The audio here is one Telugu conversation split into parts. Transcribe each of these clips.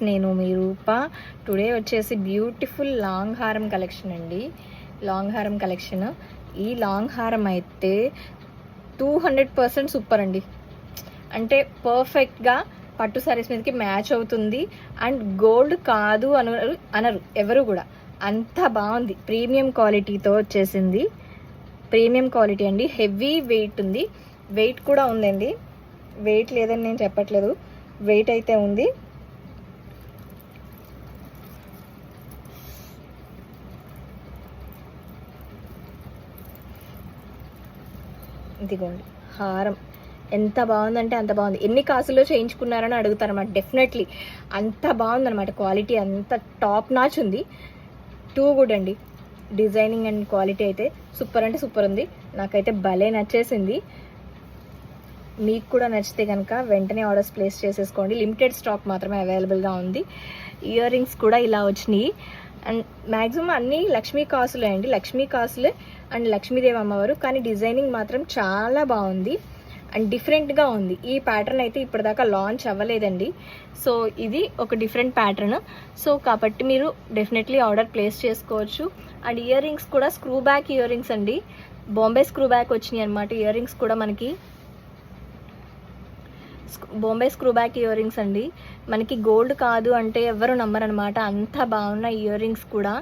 నేను మీ రూప. టుడే వచ్చేసి బ్యూటిఫుల్ లాంగ్ హారం కలెక్షన్ అండి. లాంగ్ హారం కలెక్షన్. ఈ లాంగ్ హారం అయితే 200% సూపర్ అండి. అంటే పర్ఫెక్ట్గా పట్టు సారీస్ మీదకి మ్యాచ్ అవుతుంది. అండ్ గోల్డ్ కాదు అనరు ఎవరు కూడా. అంత బాగుంది. ప్రీమియం క్వాలిటీతో వచ్చేసింది. ప్రీమియం క్వాలిటీ అండి. హెవీ వెయిట్ ఉంది. వెయిట్ కూడా ఉందండి. వెయిట్ లేదని నేను చెప్పట్లేదు, వెయిట్ అయితే ఉంది. ఇదిగోండి హారం ఎంత బాగుందంటే అంత బాగుంది. ఎన్ని కాసుల్లో చేయించుకున్నారని అడుగుతారన్నమాట. డెఫినెట్లీ అంత బాగుందన్నమాట. క్వాలిటీ అంత టాప్ నాచ్ ఉంది. టూ గుడ్ అండి. డిజైనింగ్ అండ్ క్వాలిటీ అయితే సూపర్ అంటే సూపర్ ఉంది. నాకైతే భలే నచ్చేసింది. మీకు కూడా నచ్చితే కనుక వెంటనే ఆర్డర్స్ ప్లేస్ చేసేసుకోండి. లిమిటెడ్ స్టాక్ మాత్రమే అవైలబుల్గా ఉంది. ఇయర్ రింగ్స్ కూడా ఇలా వచ్చినాయి. అండ్ మ్యాక్సిమం అన్నీ లక్ష్మీ కాసులే అండి. లక్ష్మీ కాసులే అండ్ లక్ష్మీదేవి అమ్మవారు. కానీ డిజైనింగ్ మాత్రం చాలా బాగుంది అండ్ డిఫరెంట్గా ఉంది. ఈ ప్యాటర్న్ అయితే ఇప్పటిదాకా లాంచ్ అవ్వలేదండి. సో ఇది ఒక డిఫరెంట్ ప్యాటర్న్. సో కాబట్టి మీరు డెఫినెట్లీ ఆర్డర్ ప్లేస్ చేసుకోవచ్చు. అండ్ ఇయర్ రింగ్స్ కూడా స్క్రూ బ్యాక్ ఇయర్ రింగ్స్ అండి. బాంబే స్క్రూ బ్యాక్ వచ్చినాయి అనమాట. ఇయర్ రింగ్స్ కూడా మనకి Bombay screw back ear rings అండి. మనకి గోల్డ్ కాదు అంటే ఎవరు నమ్మరనమాట. అంత బాగున్న ఇయర్ రింగ్స్ కూడా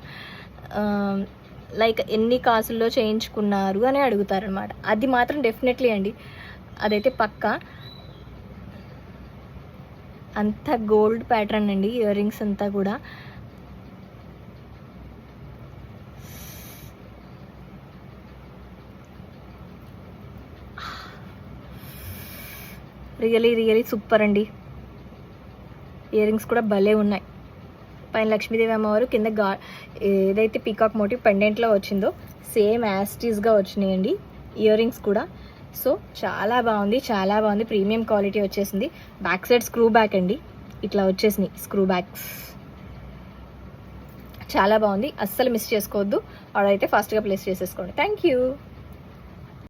లైక్ ఎన్ని కాసుల్లో చేయించుకున్నారు అని అడుగుతారనమాట. అది మాత్రం డెఫినెట్లీ అండి, అదైతే పక్కా. అంత గోల్డ్ ప్యాటర్న్ అండి ఇయర్ రింగ్స్ అంతా కూడా. రియలీ సూపర్ అండి. ఇయర్ రింగ్స్ కూడా భలే ఉన్నాయి. పైన లక్ష్మీదేవి అమ్మవారు, కింద ఏదైతే పీకాక్ మోటివ్ పెండెంట్లో వచ్చిందో సేమ్ యాస్టీస్గా వచ్చినాయండి ఇయర్ రింగ్స్ కూడా. సో చాలా బాగుంది. ప్రీమియం క్వాలిటీ వచ్చేసింది. బ్యాక్ సైడ్ స్క్రూ బ్యాక్ అండి. ఇట్లా వచ్చేసినాయి స్క్రూ బ్యాక్స్. చాలా బాగుంది. అస్సలు మిస్ చేసుకోవద్దు. ఆర్డర్ అయితే ఫాస్ట్గా ప్లేస్ చేసేసుకోండి. Thank you.